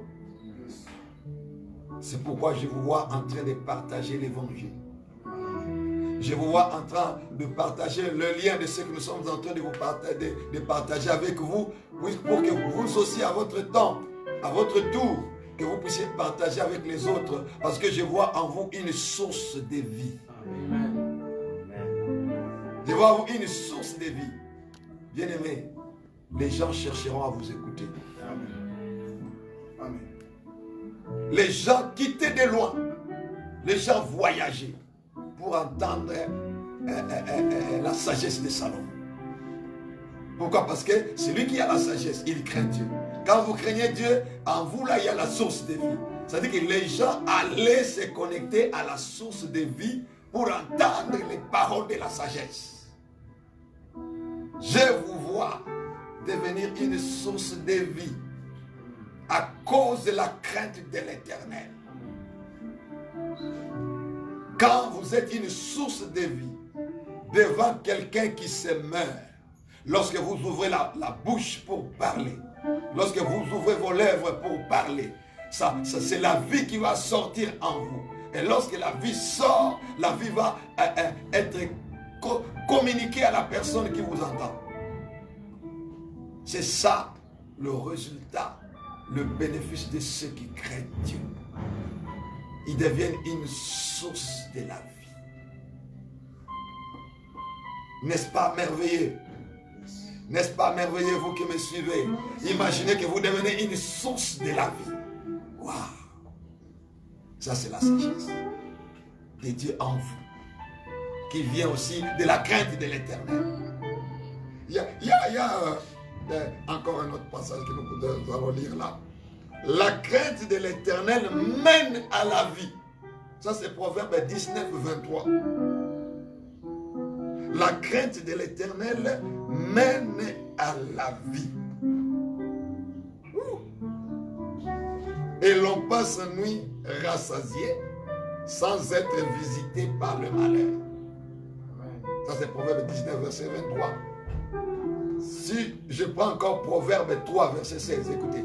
C'est pourquoi je vous vois en train de partager l'évangile. Je vous vois en train de partager le lien de ce que nous sommes en train de vous partager avec vous, pour que vous aussi, à votre temps, à votre tour, que vous puissiez partager avec les autres, parce que je vois en vous une source de vie. Amen. Je vois en vous une source de vie. Bien-aimés, les gens chercheront à vous écouter. Amen. Amen. Les gens quittaient de loin, les gens voyageaient pour entendre la sagesse de Salomon. Pourquoi? Parce que celui qui a la sagesse, il craint Dieu. Quand vous craignez Dieu, en vous là, il y a la source de vie. C'est-à-dire que les gens allaient se connecter à la source de vie pour entendre les paroles de la sagesse. Je vous vois devenir une source de vie à cause de la crainte de l'Éternel. Quand vous êtes une source de vie devant quelqu'un qui se meurt, lorsque vous ouvrez la bouche pour parler, lorsque vous ouvrez vos lèvres pour parler, ça c'est la vie qui va sortir en vous. Et lorsque la vie sort, la vie va être communiquée à la personne qui vous entend. C'est ça le résultat, le bénéfice de ceux qui craignent Dieu. Ils deviennent une source de la vie. N'est-ce pas merveilleux? N'est-ce pas merveilleux, vous qui me suivez? Imaginez que vous devenez une source de la vie. Waouh! Ça, c'est la sagesse de Dieu en vous, qui vient aussi de la crainte de l'Éternel. Il y a encore un autre passage que nous allons lire là. La crainte de l'Éternel mène à la vie. Ça, c'est Proverbe 19, 23. La crainte de l'Éternel mène à la vie. Et l'on passe une nuit rassasié sans être visité par le malheur. Ça, c'est Proverbe 19, verset 23. Si je prends encore Proverbe 3, verset 16, écoutez.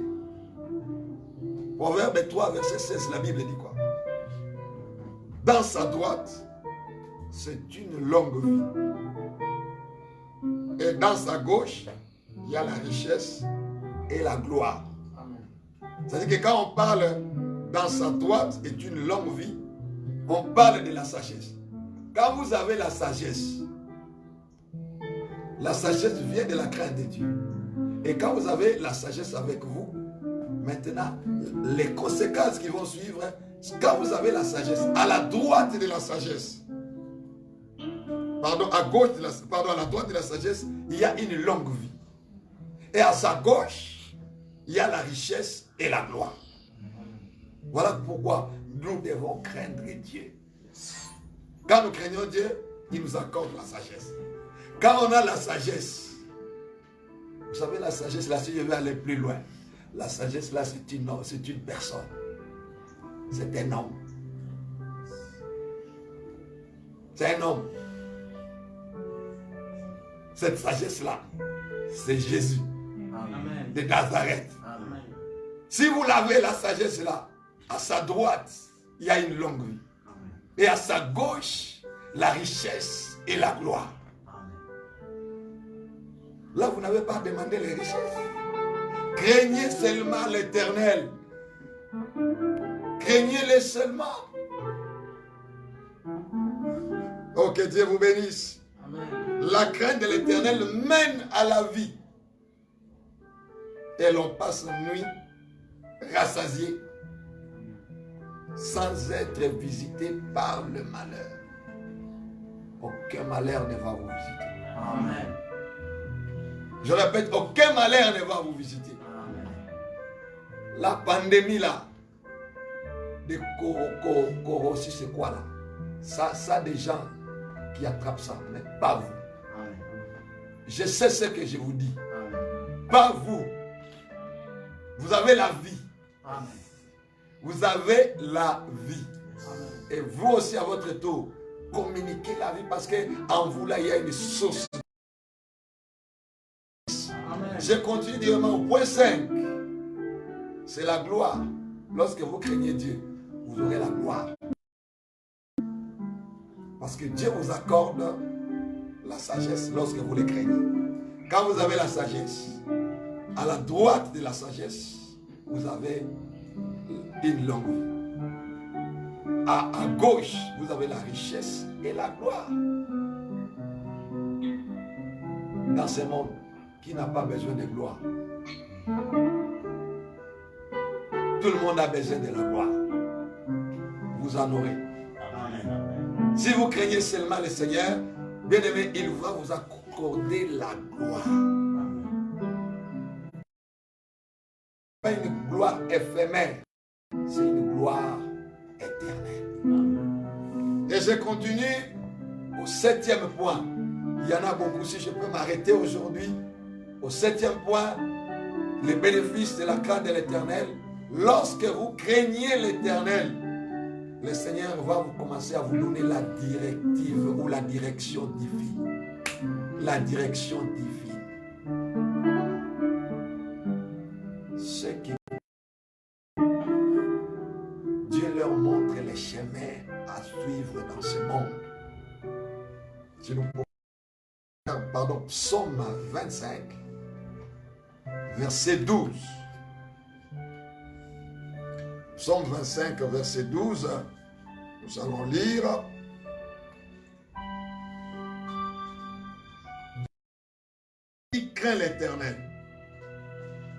Proverbe 3, verset 16, la Bible dit quoi? Dans sa droite, c'est une longue vie. Et dans sa gauche, il y a la richesse et la gloire. C'est-à-dire que quand on parle dans sa droite est une longue vie, on parle de la sagesse. Quand vous avez la sagesse vient de la crainte de Dieu. Et quand vous avez la sagesse avec vous, maintenant, les conséquences qui vont suivre, quand vous avez la sagesse, à la droite de la sagesse, à la droite de la sagesse, il y a une longue vie. Et à sa gauche, il y a la richesse et la gloire. Voilà pourquoi nous devons craindre Dieu. Quand nous craignons Dieu, il nous accorde la sagesse. Quand on a la sagesse, vous savez, la sagesse, là, si je vais aller plus loin, la sagesse, là, c'est une personne. C'est un homme. C'est un homme. Cette sagesse-là, c'est Jésus. Amen. De Nazareth. Amen. Si vous l'avez, la sagesse-là, à sa droite, il y a une longue vie. Amen. Et à sa gauche, la richesse et la gloire. Là, vous n'avez pas demandé les richesses. Craignez seulement l'Éternel. Craignez-le seulement. Oh, que Dieu vous bénisse. Amen. La crainte de l'Éternel mène à la vie. Et l'on passe une nuit rassasié sans être visité par le malheur. Aucun malheur ne va vous visiter. Amen. Je répète, aucun malheur ne va vous visiter. Amen. La pandémie là, de Corona, c'est quoi là? Ça des gens qui attrapent ça, mais pas vous. Amen. Je sais ce que je vous dis. Amen. Pas vous. Vous avez la vie. Amen. Vous avez la vie. Amen. Et vous aussi à votre tour, communiquez la vie parce qu'en vous là, il y a une source. Amen. Je continue directement au point 5. C'est la gloire. Lorsque vous craignez Dieu, vous aurez la gloire. Parce que Dieu vous accorde la sagesse lorsque vous le craignez. Quand vous avez la sagesse, à la droite de la sagesse, vous avez une longue vie. À gauche, vous avez la richesse et la gloire. Dans ce monde, qui n'a pas besoin de gloire? Tout le monde a besoin de la gloire. Vous en aurez. Amen. Si vous craignez seulement le Seigneur, bien aimé, il va vous accorder la gloire. Pas une gloire éphémère, c'est une gloire je continue au 7e point. Il y en a beaucoup, si je peux m'arrêter aujourd'hui. Au 7e point, les bénéfices de la crainte de l'Éternel. Lorsque vous craignez l'Éternel, le Seigneur va vous commencer à vous donner la directive ou la direction divine. La direction divine. Ceux qui Dieu leur montre les chemins à suivre dans ce monde. Si nous pouvons, Psaume 25, verset 12. Psaume 25, verset 12, nous allons lire. Qui craint l'Éternel?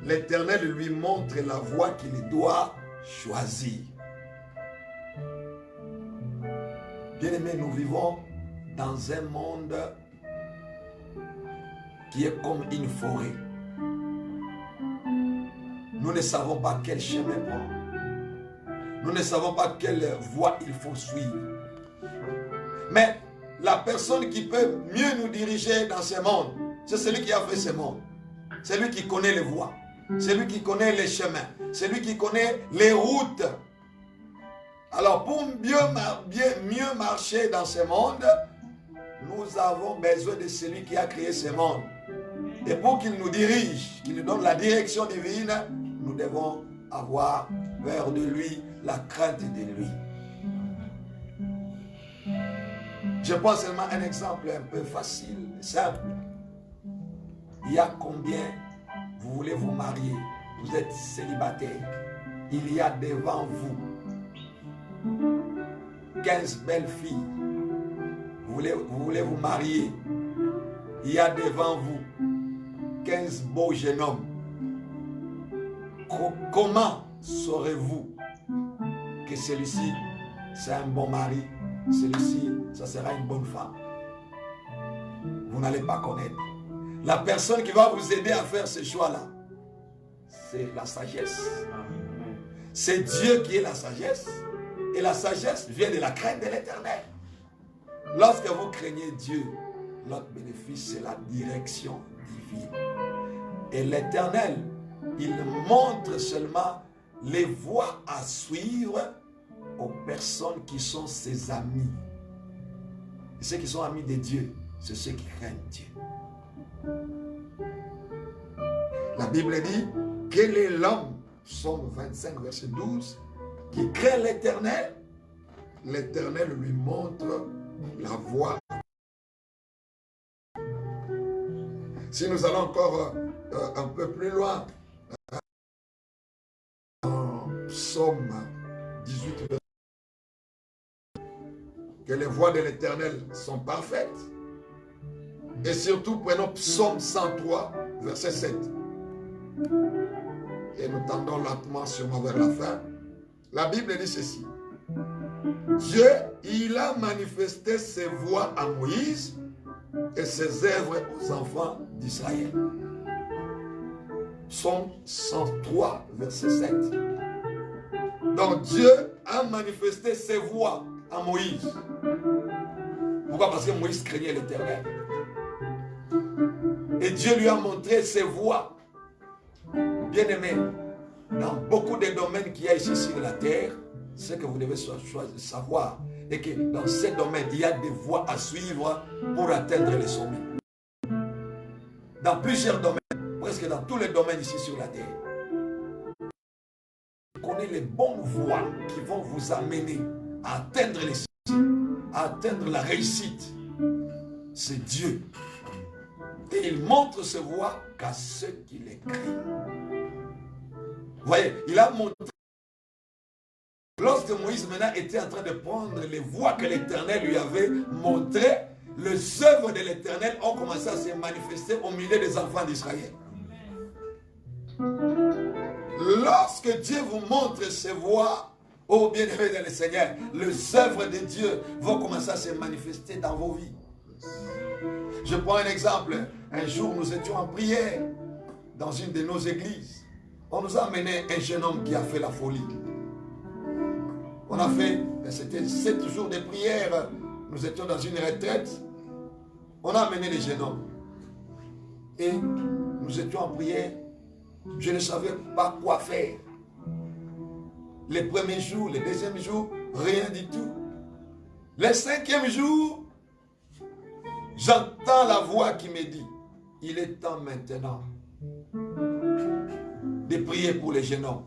L'Éternel lui montre la voie qu'il doit choisir. Bien-aimés, nous vivons dans un monde qui est comme une forêt. Nous ne savons pas quel chemin prendre. Nous ne savons pas quelle voie il faut suivre. Mais la personne qui peut mieux nous diriger dans ce monde, c'est celui qui a fait ce monde. C'est lui qui connaît les voies. C'est lui qui connaît les chemins. C'est lui qui connaît les routes. Alors pour mieux marcher dans ce monde, nous avons besoin de celui qui a créé ce monde. Et pour qu'il nous dirige, qu'il nous donne la direction divine, nous devons avoir peur de lui, la crainte de lui. Je prends seulement un exemple un peu facile, simple. Il y a combien vous voulez vous marier? Vous êtes célibataire. Il y a devant vous 15 belles filles. Vous voulez vous marier. Il y a devant vous 15 beaux jeunes hommes. Comment saurez-vous que celui-ci, c'est un bon mari, celui-ci, ça sera une bonne femme? Vous n'allez pas connaître. La personne qui va vous aider à faire ce choix-là, c'est la sagesse. C'est Dieu qui est la sagesse. Et la sagesse vient de la crainte de l'Éternel. Lorsque vous craignez Dieu, notre bénéfice, c'est la direction divine. Et l'Éternel, il montre seulement les voies à suivre aux personnes qui sont ses amis. Et ceux qui sont amis de Dieu, c'est ceux qui craignent Dieu. La Bible dit, quel est l'homme, Psaume 25, verset 12, qui craint l'Éternel? L'Éternel lui montre la voie. Si nous allons encore un peu plus loin, en Psaume 18, que les voies de l'Éternel sont parfaites. Et surtout, prenons Psaume 103, verset 7. Et nous tendons lentement sûrement vers la fin. La Bible dit ceci. Dieu, il a manifesté ses voies à Moïse et ses œuvres aux enfants d'Israël. Psaume 103, verset 7. Donc Dieu a manifesté ses voies à Moïse. Pourquoi? Parce que Moïse craignait l'Éternel. Et Dieu lui a montré ses voies. Bien-aimés, dans beaucoup de domaines qu'il y a ici sur la terre, ce que vous devez savoir est que dans ces domaines, il y a des voies à suivre pour atteindre les sommets. Dans plusieurs domaines, presque dans tous les domaines ici sur la terre. Vous connaissez les bonnes voies qui vont vous amener à atteindre les sommets, à atteindre la réussite. C'est Dieu. Et il montre ses voies qu'à ceux qui les craignent. Vous voyez, il a montré. Lorsque Moïse maintenant était en train de prendre les voies que l'Éternel lui avait montrées, les œuvres de l'Éternel ont commencé à se manifester au milieu des enfants d'Israël. Lorsque Dieu vous montre ses voies, ô bien-aimés dans le Seigneur, les œuvres de Dieu vont commencer à se manifester dans vos vies. Je prends un exemple. Un jour, nous étions en prière dans une de nos églises. On nous a amené un jeune homme qui a fait la folie. On a fait, c'était 7 jours de prière. Nous étions dans une retraite. On a amené les jeunes hommes. Et nous étions en prière. Je ne savais pas quoi faire. Les premiers jours, les deuxièmes jours, rien du tout. Le 5e jour, j'entends la voix qui me dit, il est temps maintenant de prier pour les jeunes hommes.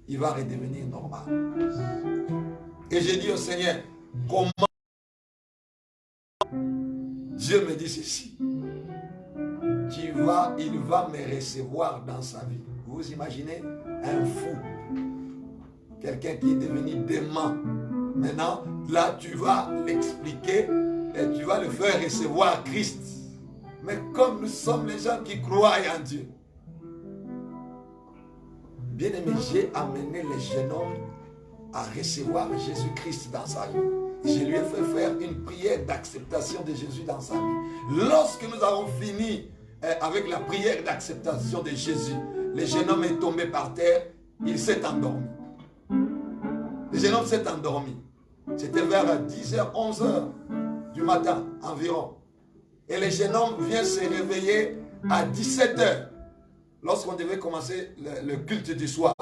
Il va redevenir normal. Et j'ai dit au Seigneur, comment Dieu me dit ceci. Il va me recevoir dans sa vie. Vous imaginez un fou, quelqu'un qui est devenu dément. Maintenant, là, tu vas l'expliquer et tu vas le faire recevoir Christ. Mais comme nous sommes les gens qui croient en Dieu, bien aimé, j'ai amené les jeunes hommes à recevoir Jésus-Christ dans sa vie. Je lui ai fait faire une prière d'acceptation de Jésus dans sa vie. Lorsque nous avons fini avec la prière d'acceptation de Jésus, le jeune homme est tombé par terre, il s'est endormi. Le jeune homme s'est endormi. C'était vers 10h, 11h du matin environ. Et le jeune homme vient se réveiller à 17h. Lorsqu'on devait commencer le culte du soir.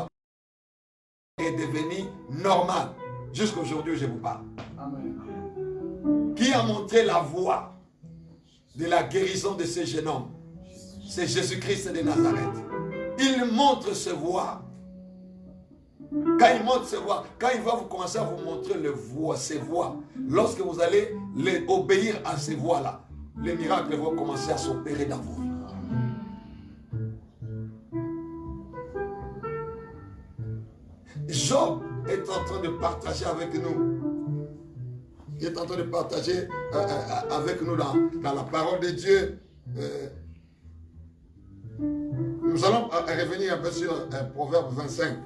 Est devenu normal. Jusqu'aujourd'hui où je vous parle. Amen. Qui a montré la voie de la guérison de ce jeune homme? C'est Jésus-Christ de Nazareth. Il montre ses voies. Quand il montre ses voies, quand il va vous commencer à vous montrer ses voies, lorsque vous allez obéir à ces voies-là, les miracles vont commencer à s'opérer dans vos vies. Job est en train de partager avec nous. Il est en train de partager avec nous dans la parole de Dieu. Nous allons revenir un peu sur Proverbe 25.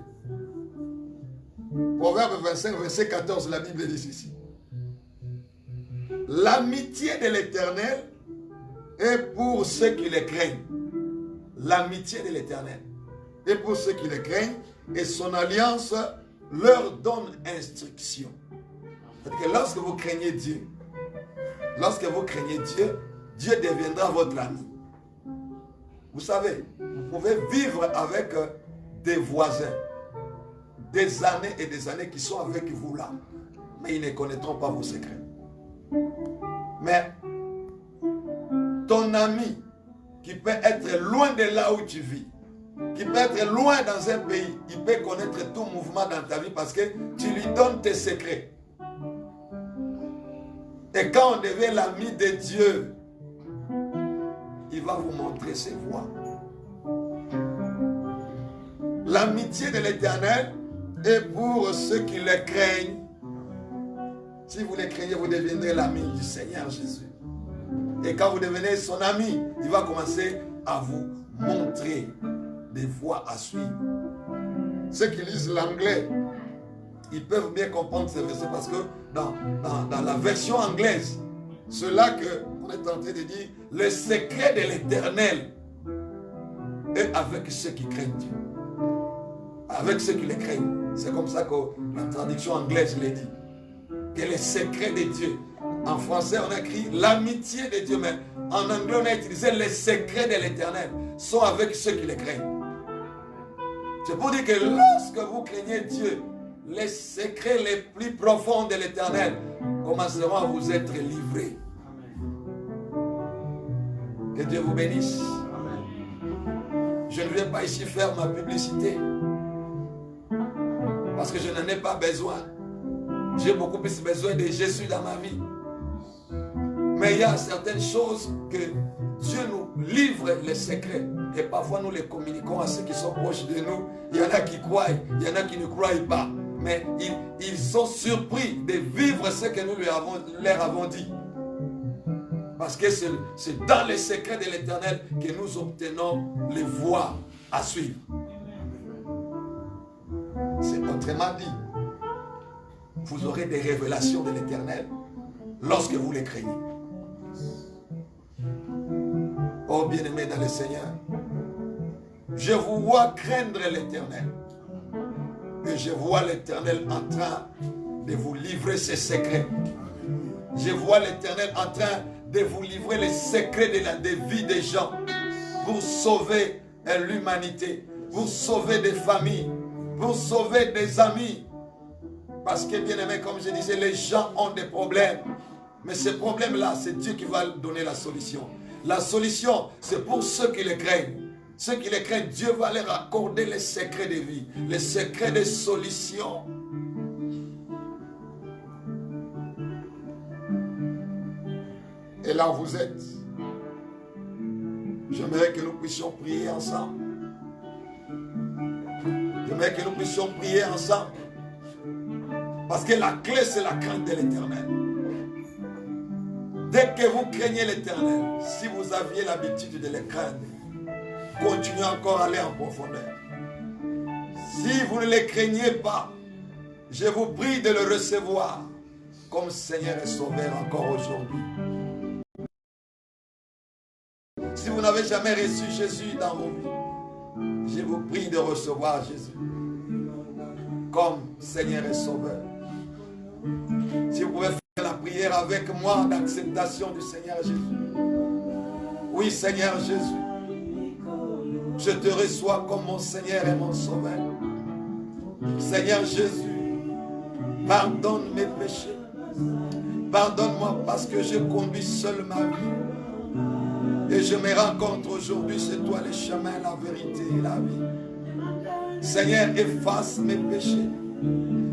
Proverbe 25, verset 14, la Bible dit ceci. L'amitié de l'Éternel est pour ceux qui le craignent. L'amitié de l'Éternel est pour ceux qui le craignent et son alliance leur donne instruction. C'est-à-dire que lorsque vous craignez Dieu, Dieu deviendra votre ami. Vous savez, vous pouvez vivre avec des voisins, des années et des années qui sont avec vous là, mais ils ne connaîtront pas vos secrets. Mais ton ami qui peut être loin de là où tu vis, qui peut être loin dans un pays, il peut connaître tout mouvement dans ta vie parce que tu lui donnes tes secrets. Et quand on devient l'ami de Dieu, il va vous montrer ses voies. L'amitié de l'Éternel est pour ceux qui le craignent. Si vous le craignez, vous deviendrez l'ami du Seigneur Jésus. Et quand vous devenez son ami, il va commencer à vous montrer des voies à suivre. Ceux qui lisent l'anglais, ils peuvent bien comprendre ces versets parce que dans la version anglaise, c'est là qu'on est en train de dire le secret de l'Éternel est avec ceux qui craignent Dieu. Avec ceux qui le craignent. C'est comme ça que la traduction anglaise le dit. Que le secret de Dieu. En français, on a écrit l'amitié de Dieu, mais en anglais, on a utilisé les secrets de l'Éternel sont avec ceux qui le craignent. C'est pour dire que lorsque vous craignez Dieu, les secrets les plus profonds de l'Éternel commenceront à vous être livrés. Que Dieu vous bénisse. Je ne viens pas ici faire ma publicité parce que je n'en ai pas besoin. J'ai beaucoup plus besoin de Jésus dans ma vie. Mais il y a certaines choses que Dieu nous livre les secrets. Et parfois nous les communiquons à ceux qui sont proches de nous. Il y en a qui croient, il y en a qui ne croient pas. Mais ils sont surpris de vivre ce que nous leur avons dit. Parce que c'est dans les secrets de l'Éternel que nous obtenons les voies à suivre. C'est autrement dit. Vous aurez des révélations de l'Éternel lorsque vous les craignez. Oh bien-aimés dans le Seigneur, je vous vois craindre l'Éternel. Et je vois l'Éternel en train de vous livrer ses secrets. Je vois l'Éternel en train de vous livrer les secrets des vies des gens pour sauver l'humanité, pour sauver des familles, pour sauver des amis. Parce que, bien aimé, comme je disais, les gens ont des problèmes. Mais ces problèmes-là, c'est Dieu qui va donner la solution. La solution, c'est pour ceux qui les craignent. Ceux qui les craignent, Dieu va leur accorder les secrets de vie, les secrets de solution. Et là où vous êtes, j'aimerais que nous puissions prier ensemble. J'aimerais que nous puissions prier ensemble. Parce que la clé, c'est la crainte de l'Éternel. Dès que vous craignez l'Éternel, si vous aviez l'habitude de le craindre, continuez encore à aller en profondeur. Si vous ne le craignez pas, je vous prie de le recevoir comme Seigneur et Sauveur encore aujourd'hui. Si vous n'avez jamais reçu Jésus dans vos vies, je vous prie de recevoir Jésus comme Seigneur et Sauveur. Si vous pouvez faire la prière avec moi d'acceptation du Seigneur Jésus. Oui, Seigneur Jésus, je te reçois comme mon Seigneur et mon Sauveur. Seigneur Jésus, pardonne mes péchés. Pardonne-moi parce que je conduis seul ma vie. Et je me rends compte aujourd'hui, c'est toi le chemin, la vérité et la vie. Seigneur, efface mes péchés.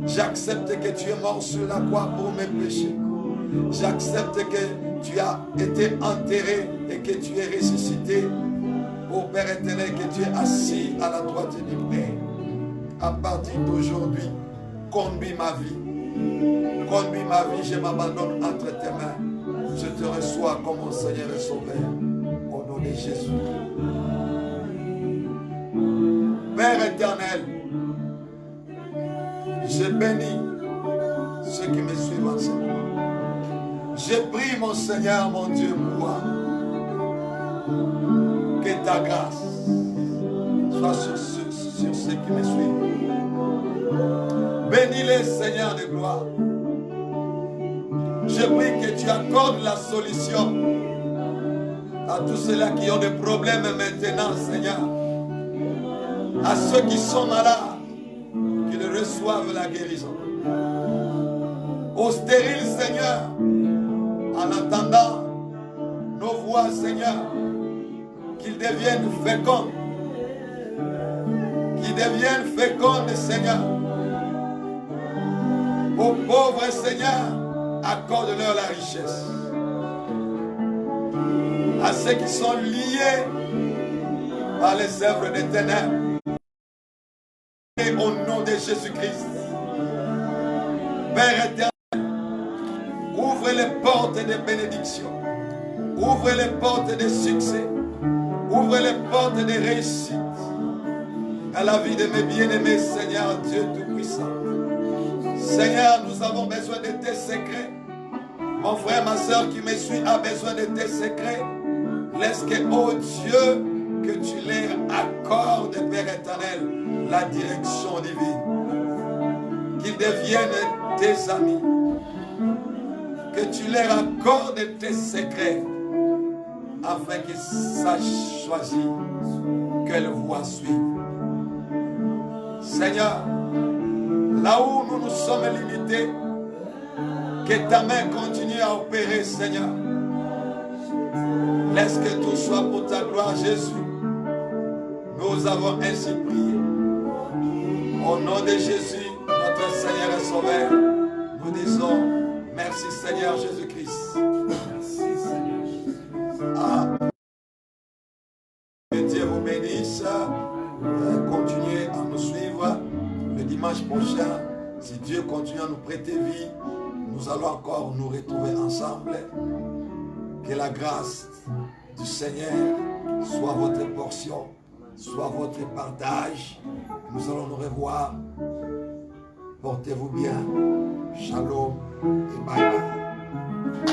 J'accepte que tu es mort sur la croix pour mes péchés. J'accepte que tu as été enterré et que tu es ressuscité. Ô Père éternel, que tu es assis à la droite du Père. À partir d'aujourd'hui, conduis ma vie. Conduis ma vie, je m'abandonne entre tes mains. Je te reçois comme mon Seigneur et Sauveur. Au nom de Jésus. Père éternel, je bénis ceux qui me suivent en ce moment. Je prie mon Seigneur, mon Dieu, moi, que ta grâce soit sur ceux qui me suivent. Bénis-les, Seigneur de gloire. Je prie que tu accordes la solution à tous ceux-là qui ont des problèmes maintenant, Seigneur. À ceux qui sont malades, qu'ils reçoivent la guérison. Aux stériles, Seigneur, en entendant nos voix, Seigneur, qu'ils deviennent féconds. Qu'ils deviennent féconds, Seigneur. Aux pauvres, Seigneur, accorde-leur la richesse. À ceux qui sont liés par les œuvres des ténèbres. Et au nom de Jésus-Christ, Père éternel, ouvre les portes de bénédiction, ouvre les portes de succès, ouvre les portes de réussite à la vie de mes bien-aimés, Seigneur Dieu Tout-Puissant. Seigneur, nous avons besoin de tes secrets. Mon frère, ma soeur qui me suit a besoin de tes secrets. Laisse que, oh Dieu, que tu leur accordes, Père éternel, la direction divine. Qu'ils deviennent tes amis. Que tu leur accordes tes secrets afin qu'ils sachent choisir quelle voie suivre. Seigneur, là où nous nous sommes limités, que ta main continue à opérer, Seigneur. Laisse que tout soit pour ta gloire, Jésus. Nous avons ainsi prié. Au nom de Jésus, notre Seigneur et Sauveur, nous disons merci Seigneur Jésus-Christ. Merci Seigneur Jésus. Que Dieu vous bénisse. Continuez à nous suivre le dimanche prochain. Si Dieu continue à nous prêter vie, nous allons encore nous retrouver ensemble. Que la grâce du Seigneur soit votre portion, soit votre partage. Nous allons nous revoir. Portez-vous bien. Shalom.